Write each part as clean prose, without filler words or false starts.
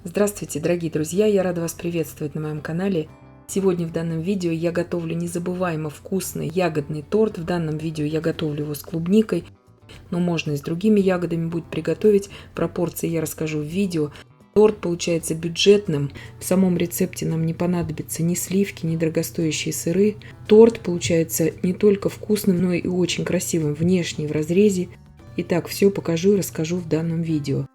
Здравствуйте, дорогие друзья! Я рада вас приветствовать на моем канале. Сегодня в данном видео я готовлю незабываемо вкусный ягодный торт. В данном видео я готовлю его с клубникой, но можно и с другими ягодами будет приготовить. Пропорции я расскажу в видео. Торт получается бюджетным. В самом рецепте нам не понадобится ни сливки, ни дорогостоящие сыры. Торт получается не только вкусным, но и очень красивым внешне и в разрезе. Итак, все покажу и расскажу в данном видео.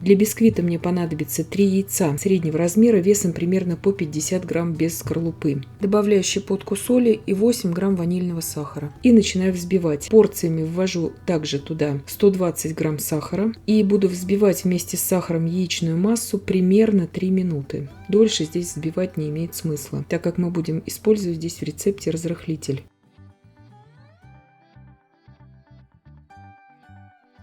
Для бисквита мне понадобится 3 яйца среднего размера весом примерно по 50 грамм без скорлупы. Добавляю щепотку соли и 8 грамм ванильного сахара. И начинаю взбивать. Порциями ввожу также туда 120 грамм сахара. И буду взбивать вместе с сахаром яичную массу примерно 3 минуты. Дольше здесь взбивать не имеет смысла, так как мы будем использовать здесь в рецепте разрыхлитель.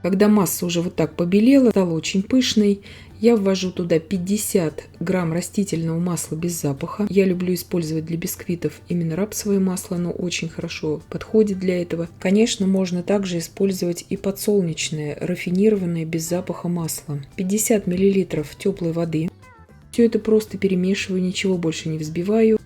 Когда масса уже вот так побелела, стала очень пышной, я ввожу туда 50 грамм растительного масла без запаха. Я люблю использовать для бисквитов именно рапсовое масло, оно очень хорошо подходит для этого. Конечно, можно также использовать и подсолнечное, рафинированное без запаха масло. 50 мл теплой воды. Все это просто перемешиваю, ничего больше не взбиваю.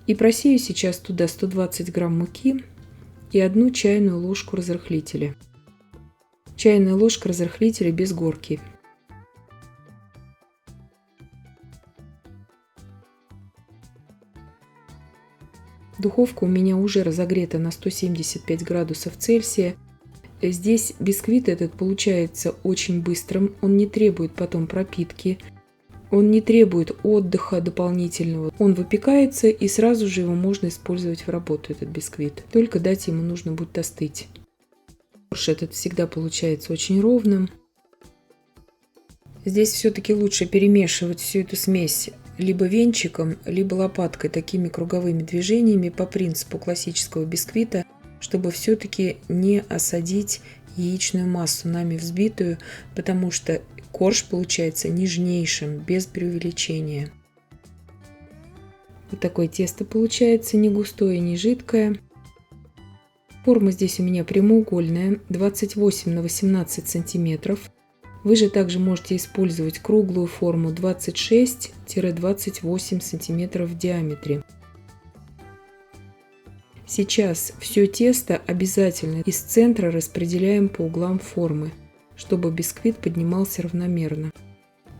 И просею сейчас туда 120 грамм муки и 1 чайную ложку разрыхлителя. Чайная ложка разрыхлителя без горки. Духовка у меня уже разогрета на 175 градусов Цельсия. Здесь бисквит этот получается очень быстрым, он не требует потом пропитки. Он не требует отдыха дополнительного. Он выпекается и сразу же его можно использовать в работу, этот бисквит. Только дать ему нужно будет остыть. Корж этот всегда получается очень ровным. Здесь все-таки лучше перемешивать всю эту смесь либо венчиком, либо лопаткой, такими круговыми движениями по принципу классического бисквита, чтобы все-таки не осадить яичную массу нами взбитую, потому что корж получается нежнейшим, без преувеличения. Вот такое тесто получается, не густое, не жидкое. Форма здесь у меня прямоугольная, 28 на 18 сантиметров. Вы же также можете использовать круглую форму 26-28 сантиметров в диаметре. Сейчас все тесто обязательно из центра распределяем по углам формы, чтобы бисквит поднимался равномерно.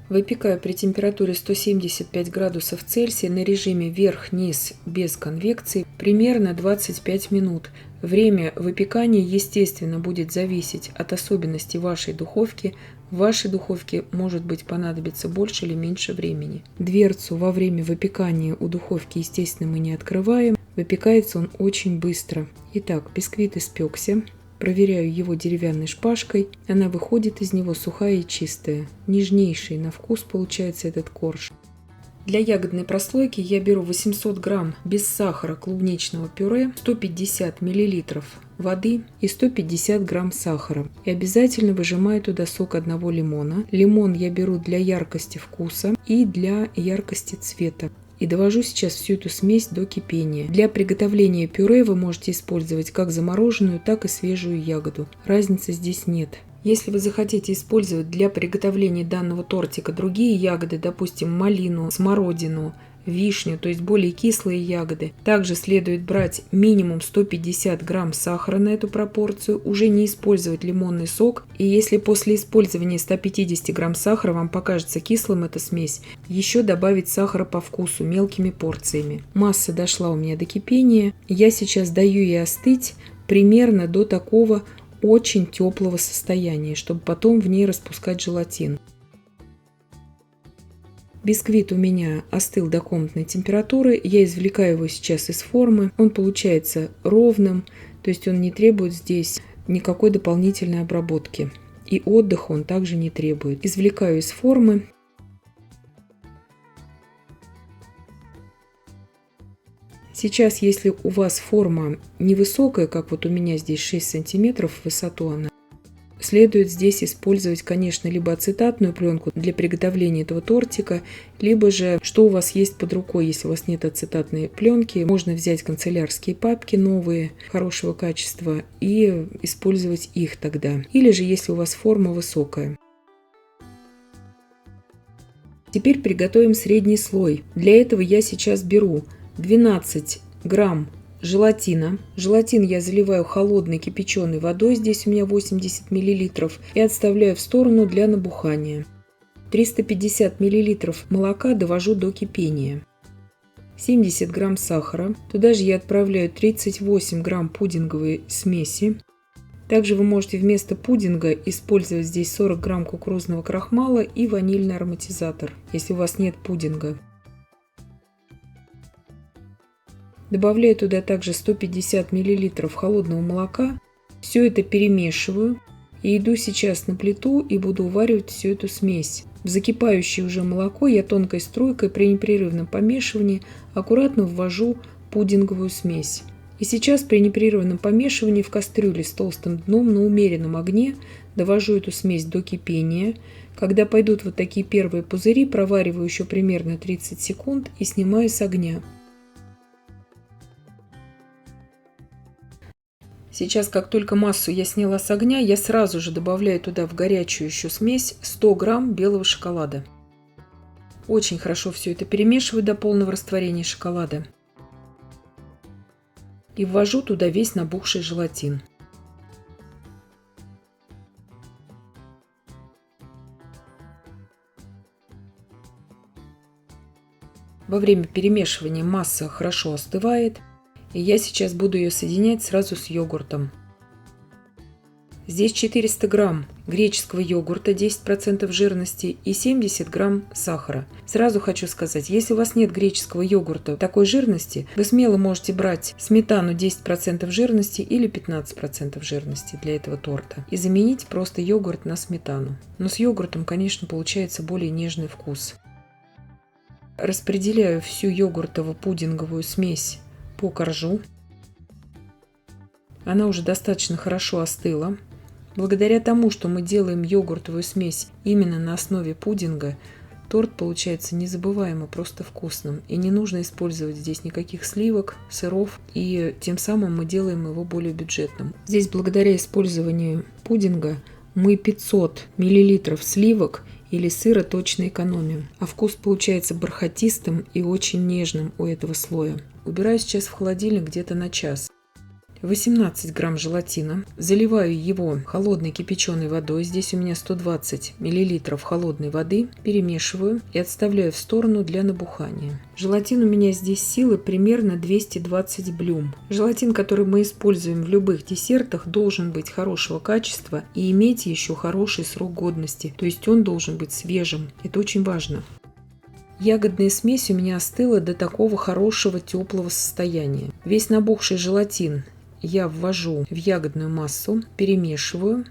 Выпекаю при температуре 175 градусов Цельсия на режиме вверх-вниз без конвекции примерно 25 минут. Время выпекания, естественно, будет зависеть от особенностей вашей духовки. В вашей духовке может быть понадобится больше или меньше времени. Дверцу во время выпекания у духовки, естественно, мы не открываем. Выпекается он очень быстро. Итак, бисквит испекся. Проверяю его деревянной шпажкой. Она выходит из него сухая и чистая. Нежнейший на вкус получается этот корж. Для ягодной прослойки я беру 800 грамм без сахара клубничного пюре, 150 мл воды и 150 грамм сахара. И обязательно выжимаю туда сок одного лимона. Лимон я беру для яркости вкуса и для яркости цвета. И довожу сейчас всю эту смесь до кипения. Для приготовления пюре вы можете использовать как замороженную, так и свежую ягоду. Разницы здесь нет. Если вы захотите использовать для приготовления данного тортика другие ягоды, допустим, малину, смородину, вишню, то есть более кислые ягоды, также следует брать минимум 150 грамм сахара на эту пропорцию, уже не использовать лимонный сок. И если после использования 150 грамм сахара вам покажется кислым эта смесь, еще добавить сахара по вкусу мелкими порциями. Масса дошла у меня до кипения. Я сейчас даю ей остыть примерно до такого очень теплого состояния, чтобы потом в ней распускать желатин. Бисквит у меня остыл до комнатной температуры. Я извлекаю его сейчас из формы. Он получается ровным, то есть он не требует здесь никакой дополнительной обработки. И отдыха он также не требует. Извлекаю из формы. Сейчас, если у вас форма невысокая, как вот у меня здесь 6 сантиметров в высоту она, следует здесь использовать, конечно, либо ацетатную пленку для приготовления этого тортика, либо же, что у вас есть под рукой. Если у вас нет ацетатной пленки, можно взять канцелярские папки новые, хорошего качества, и использовать их тогда. Или же, если у вас форма высокая. Теперь приготовим средний слой. Для этого я сейчас беру 12 грамм желатина. Желатин я заливаю холодной кипяченой водой, здесь у меня 80 мл, и отставляю в сторону для набухания. 350 мл молока довожу до кипения. 70 грамм сахара. Туда же я отправляю 38 грамм пудинговой смеси. Также вы можете вместо пудинга использовать здесь 40 грамм кукурузного крахмала и ванильный ароматизатор, если у вас нет пудинга. Добавляю туда также 150 мл холодного молока. Все это перемешиваю и иду сейчас на плиту и буду уваривать всю эту смесь. В закипающее уже молоко я тонкой струйкой при непрерывном помешивании аккуратно ввожу пудинговую смесь. И сейчас при непрерывном помешивании в кастрюле с толстым дном на умеренном огне довожу эту смесь до кипения. Когда пойдут вот такие первые пузыри, провариваю еще примерно 30 секунд и снимаю с огня. Сейчас, как только массу я сняла с огня, я сразу же добавляю туда в горячую еще смесь 100 грамм белого шоколада. Очень хорошо все это перемешиваю до полного растворения шоколада. И ввожу туда весь набухший желатин. Во время перемешивания масса хорошо остывает. И я сейчас буду ее соединять сразу с йогуртом. Здесь 400 грамм греческого йогурта 10% жирности и 70 грамм сахара. Сразу хочу сказать, если у вас нет греческого йогурта такой жирности, вы смело можете брать сметану 10% жирности или 15% жирности для этого торта и заменить просто йогурт на сметану. Но с йогуртом, конечно, получается более нежный вкус. Распределяю всю йогуртово-пудинговую смесь по коржу. Она уже достаточно хорошо остыла. Благодаря тому, что мы делаем йогуртовую смесь именно на основе пудинга, торт получается незабываемо просто вкусным. И не нужно использовать здесь никаких сливок, сыров, и тем самым мы делаем его более бюджетным. Здесь благодаря использованию пудинга мы 500 мл сливок или сыра точно экономим, а вкус получается бархатистым и очень нежным у этого слоя. Убираю сейчас в холодильник где-то на час. 18 грамм желатина. Заливаю его холодной кипяченой водой. Здесь у меня 120 мл холодной воды. Перемешиваю и отставляю в сторону для набухания. Желатин у меня здесь силы примерно 220 блюм. Желатин, который мы используем в любых десертах, должен быть хорошего качества и иметь еще хороший срок годности. То есть он должен быть свежим. Это очень важно. Ягодная смесь у меня остыла до такого хорошего теплого состояния. Весь набухший желатин я ввожу в ягодную массу, перемешиваю.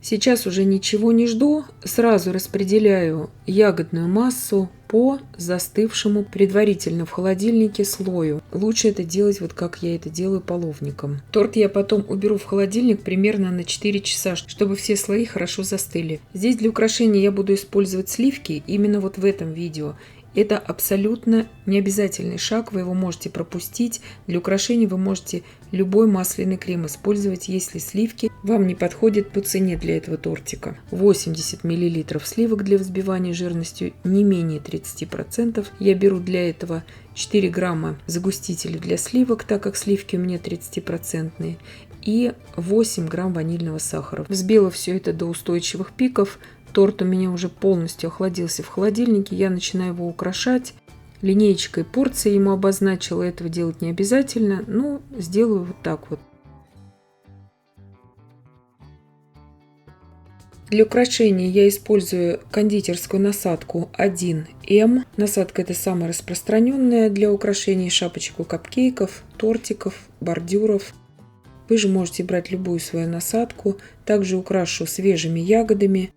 Сейчас уже ничего не жду, сразу распределяю ягодную массу по застывшему предварительно в холодильнике слою. Лучше это делать вот как я это делаю половником. Торт я потом уберу в холодильник примерно на 4 часа, чтобы все слои хорошо застыли. Здесь для украшения я буду использовать сливки именно вот в этом видео. Это абсолютно необязательный шаг, вы его можете пропустить. Для украшения вы можете любой масляный крем использовать, если сливки вам не подходят по цене для этого тортика. 80 мл сливок для взбивания жирностью не менее 30%. Я беру для этого 4 грамма загустителя для сливок, так как сливки у меня 30%, и 8 грамм ванильного сахара. Взбила все это до устойчивых пиков. Торт у меня уже полностью охладился в холодильнике. Я начинаю его украшать. Линеечкой порции ему обозначила. Этого делать не обязательно, но сделаю вот так вот. Для украшения я использую кондитерскую насадку 1М. Насадка это самая распространенная для украшений шапочек у капкейков, тортиков, бордюров. Вы же можете брать любую свою насадку. Также украшу свежими ягодами.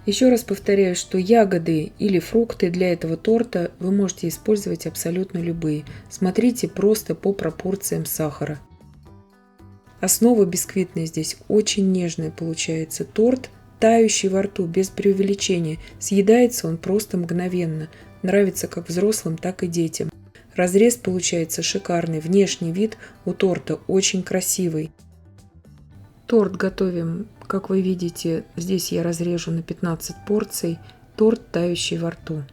Еще раз повторяю, что ягоды или фрукты для этого торта вы можете использовать абсолютно любые. Смотрите просто по пропорциям сахара. Основа бисквитная здесь очень нежная получается. Торт тающий во рту, без преувеличения. Съедается он просто мгновенно. Нравится как взрослым, так и детям. Разрез получается шикарный. Внешний вид у торта очень красивый. Торт готовим, как вы видите, здесь я разрежу на 15 порций. Торт тающий во рту.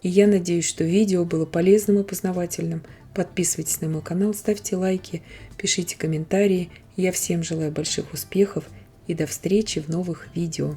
И я надеюсь, что видео было полезным и познавательным. Подписывайтесь на мой канал, ставьте лайки, пишите комментарии. Я всем желаю больших успехов и до встречи в новых видео.